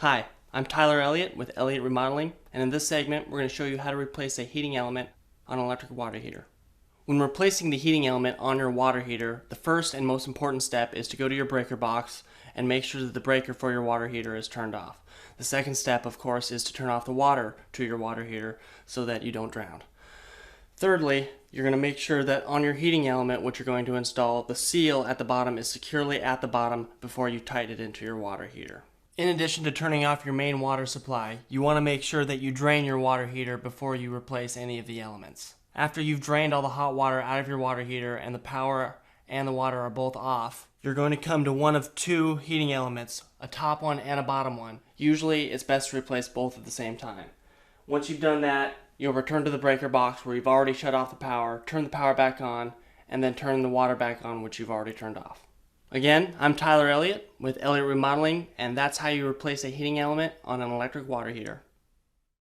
Hi, I'm Tyler Elliott with Elliott Remodeling, and in this segment we're going to show you how to replace a heating element on an electric water heater. When replacing the heating element on your water heater, the first and most important step is to go to your breaker box and make sure that the breaker for your water heater is turned off. The second step, of course, is to turn off the water to your water heater so that you don't drown. Thirdly, you're going to make sure that on your heating element, which you're going to install, the seal at the bottom is securely at the bottom before you tighten it into your water heater. In addition to turning off your main water supply, you want to make sure that you drain your water heater before you replace any of the elements. After you've drained all the hot water out of your water heater and the power and the water are both off, you're going to come to one of two heating elements, a top one and a bottom one. Usually it's best to replace both at the same time. Once you've done that, you'll return to the breaker box where you've already shut off the power, turn the power back on, and then turn the water back on, which you've already turned off. Again, I'm Tyler Elliott with Elliott Remodeling, and that's how you replace a heating element on an electric water heater.